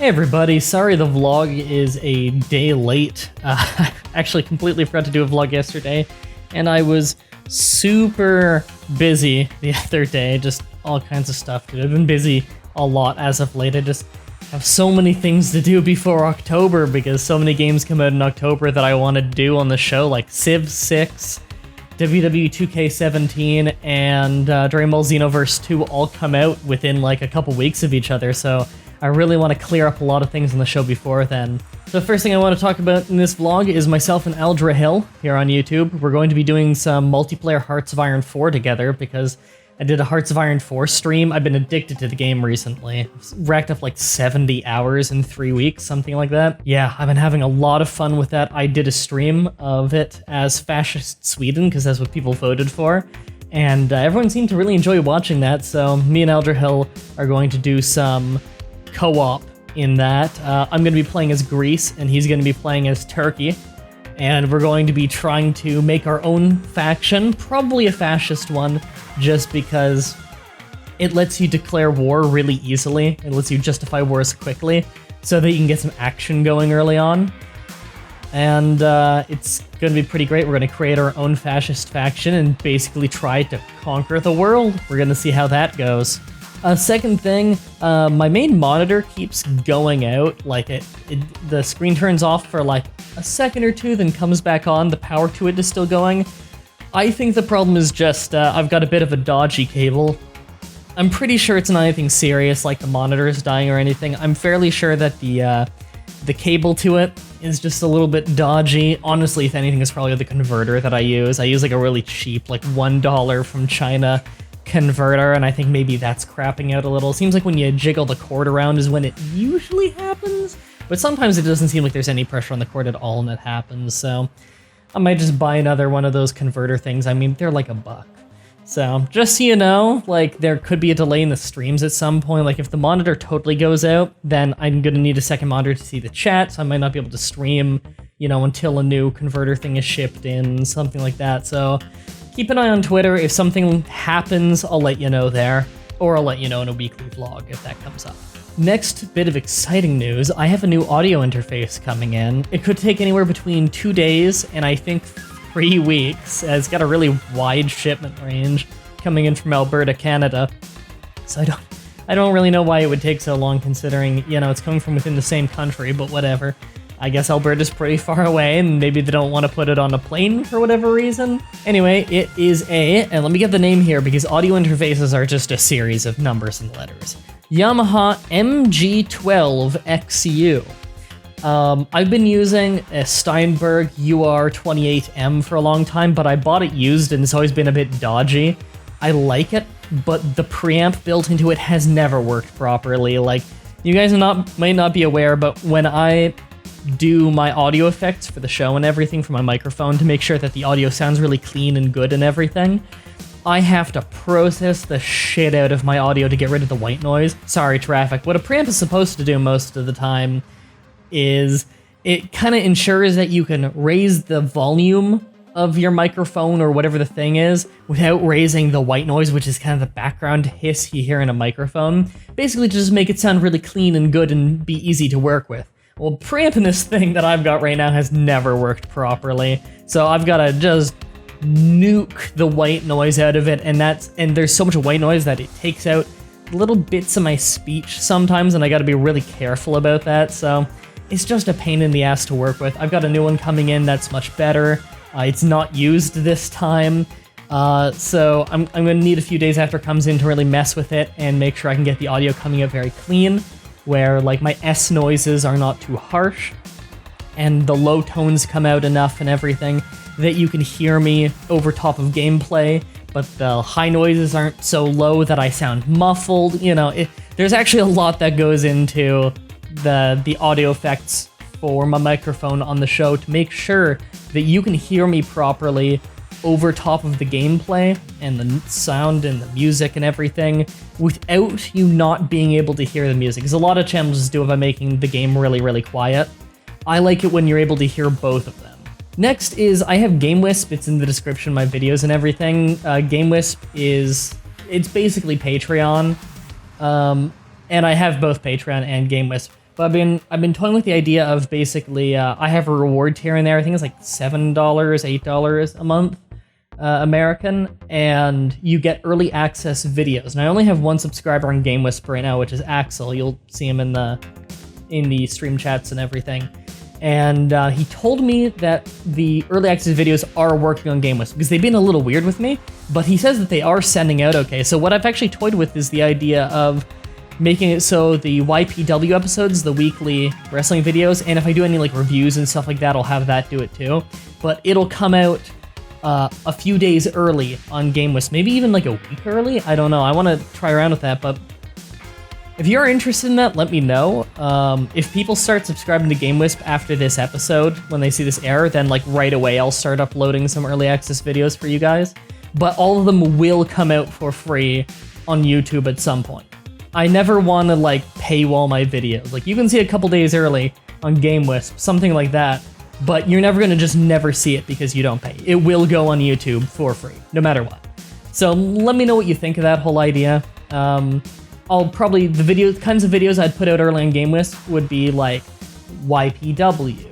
Hey everybody, sorry the vlog is a day late. Actually completely forgot to do a vlog yesterday, and I was super busy the other day, just all kinds of stuff, dude. I've been busy a lot as of late. I just have so many things to do before October because so many games come out in October that I want to do on the show, like Civ 6, WWE 2K17, and Dragon Ball Xenoverse 2 all come out within like a couple weeks of each other, so I really want to clear up a lot of things on the show before then. So the first thing I want to talk about in this vlog is myself and Mah-Dry-Bread here on YouTube. We're going to be doing some multiplayer Hearts of Iron 4 together because I did a Hearts of Iron 4 stream. I've been addicted to the game recently. I've racked up like 70 hours in 3 weeks, something like that. Yeah, I've been having a lot of fun with that. I did a stream of it as Fascist Sweden because that's what people voted for. And everyone seemed to really enjoy watching that, so me and Mah-Dry-Bread are going to do some co-op in that. I'm going to be playing as Greece, and he's going to be playing as Turkey, and we're going to be trying to make our own faction, probably a fascist one, just because it lets you declare war really easily. It lets you justify wars quickly, so that you can get some action going early on. And it's going to be pretty great. We're going to create our own fascist faction and basically try to conquer the world. We're going to see how that goes. Second thing, my main monitor keeps going out, like the screen turns off for like a second or two, then comes back on, the power to it is still going. I think the problem is just, I've got a bit of a dodgy cable. I'm pretty sure it's not anything serious, like the monitor is dying or anything. I'm fairly sure that the cable to it is just a little bit dodgy. Honestly, if anything, it's probably the converter that I use. I use like a really cheap, like $1 from China converter, and I think maybe that's crapping out a little. It seems like when you jiggle the cord around is when it usually happens, but sometimes it doesn't seem like there's any pressure on the cord at all and it happens, so I might just buy another one of those converter things. I mean, they're like $1. So, just so you know, like, there could be a delay in the streams at some point. Like, if the monitor totally goes out, then I'm gonna need a second monitor to see the chat, so I might not be able to stream, you know, until a new converter thing is shipped in, something like that, so keep an eye on Twitter. If something happens, I'll let you know there, or I'll let you know in a weekly vlog if that comes up. Next bit of exciting news, I have a new audio interface coming in. It could take anywhere between 2 days and I think 3 weeks. It's got a really wide shipment range coming in from Alberta, Canada. So I don't really know why it would take so long considering, you know, it's coming from within the same country, but whatever. I guess Alberta's pretty far away, and maybe they don't want to put it on a plane for whatever reason. Anyway, it is and let me get the name here because audio interfaces are just a series of numbers and letters. Yamaha MG12XU. I've been using a Steinberg UR28M for a long time, but I bought it used and it's always been a bit dodgy. I like it, but the preamp built into it has never worked properly. Like, you guys might not be aware, but when I do my audio effects for the show and everything for my microphone to make sure that the audio sounds really clean and good and everything, I have to process the shit out of my audio to get rid of the white noise. Sorry, traffic. What a preamp is supposed to do most of the time is it kind of ensures that you can raise the volume of your microphone or whatever the thing is without raising the white noise, which is kind of the background hiss you hear in a microphone. Basically to just make it sound really clean and good and be easy to work with. Well, preamping this thing that I've got right now has never worked properly, so I've got to just nuke the white noise out of it, and there's so much white noise that it takes out little bits of my speech sometimes, and I got to be really careful about that, so it's just a pain in the ass to work with. I've got a new one coming in that's much better. It's not used this time, so I'm going to need a few days after it comes in to really mess with it and make sure I can get the audio coming out very clean, where like my S noises are not too harsh and the low tones come out enough and everything that you can hear me over top of gameplay, but the high noises aren't so low that I sound muffled. You know, there's actually a lot that goes into the audio effects for my microphone on the show to make sure that you can hear me properly over top of the gameplay and the sound and the music and everything without you not being able to hear the music. Because a lot of channels do it by making the game really, really quiet. I like it when you're able to hear both of them. Next is I have Gamewisp. It's in the description of my videos and everything. Gamewisp it's basically Patreon. And I have both Patreon and Gamewisp. But I've been toying with the idea of basically I have a reward tier in there. I think it's like $7, $8 a month American, and you get early access videos. And I only have one subscriber on Gamewisp right now, which is Axel. You'll see him in the stream chats and everything. And he told me that the early access videos are working on Gamewisp because they've been a little weird with me, but he says that they are sending out okay. So what I've actually toyed with is the idea of making it so the YPW episodes, the weekly wrestling videos, and if I do any like reviews and stuff like that, I'll have that do it too. But it'll come out a few days early on Gamewisp, maybe even like a week early. I don't know. I want to try around with that, but if you're interested in that, let me know. If people start subscribing to Gamewisp after this episode, when they see this air, then like right away I'll start uploading some early access videos for you guys. But all of them will come out for free on YouTube at some point. I never want to like paywall my videos. Like you can see a couple days early on Gamewisp, something like that, but you're never gonna just never see it because you don't pay. It will go on YouTube for free, no matter what. So let me know what you think of that whole idea. I'll probably, the kinds of videos I'd put out early on Gamewisp would be like YPW,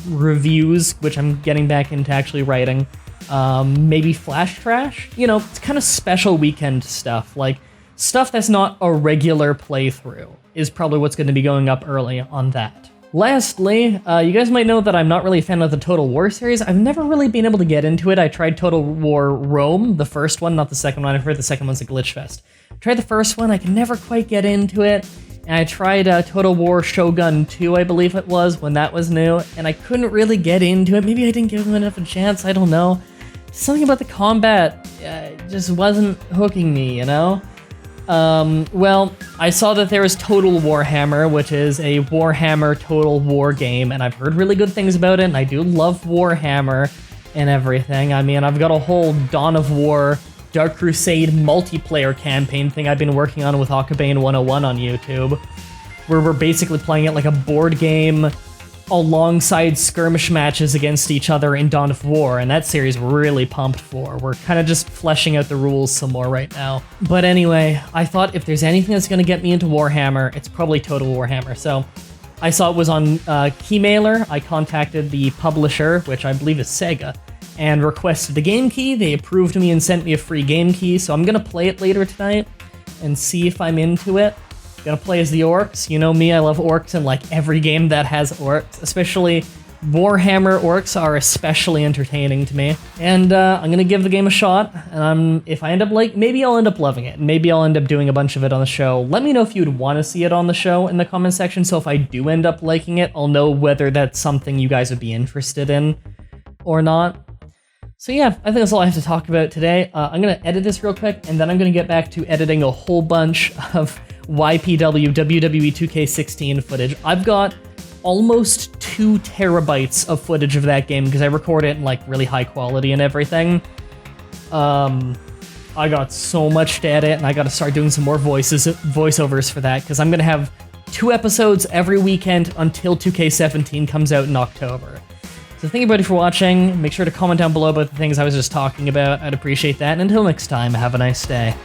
reviews, which I'm getting back into actually writing, maybe Flash Trash, you know, it's kind of special weekend stuff, like stuff that's not a regular playthrough is probably what's going to be going up early on that. Lastly, you guys might know that I'm not really a fan of the Total War series. I've never really been able to get into it. I tried Total War Rome, the first one, not the second one. I've heard the second one's a glitch fest. Tried the first one, I could never quite get into it. And I tried Total War Shogun 2, I believe it was, when that was new, and I couldn't really get into it. Maybe I didn't give him enough of a chance, I don't know. Something about the combat just wasn't hooking me, you know? Well, I saw that there was Total Warhammer, which is a Warhammer Total War game, and I've heard really good things about it, and I do love Warhammer and everything. I mean, I've got a whole Dawn of War, Dark Crusade multiplayer campaign thing I've been working on with Akabane 101 on YouTube, where we're basically playing it like a board game alongside skirmish matches against each other in Dawn of War, and that series we're really pumped for. We're kind of just fleshing out the rules some more right now. But anyway, I thought if there's anything that's going to get me into Warhammer, it's probably Total Warhammer. So I saw it was on Keymailer. I contacted the publisher, which I believe is Sega, and requested the game key. They approved me and sent me a free game key, so I'm going to play it later tonight and see if I'm into it. Gonna play as the orcs. You know me, I love orcs in like every game that has orcs, especially Warhammer orcs are especially entertaining to me. And I'm gonna give the game a shot, and if I end up maybe I'll end up loving it. Maybe I'll end up doing a bunch of it on the show. Let me know if you'd want to see it on the show in the comment section, so if I do end up liking it, I'll know whether that's something you guys would be interested in or not. So yeah, I think that's all I have to talk about today. I'm gonna edit this real quick, and then I'm gonna get back to editing a whole bunch of YPW WWE 2K16 footage. I've got almost 2 terabytes of footage of that game because I record it in like really high quality and everything. I got so much to edit, and I gotta start doing some more voiceovers for that because I'm gonna have 2 episodes every weekend until 2K17 comes out in October. So thank you everybody for watching. Make sure to comment down below about the things I was just talking about. I'd appreciate that. And until next time, have a nice day.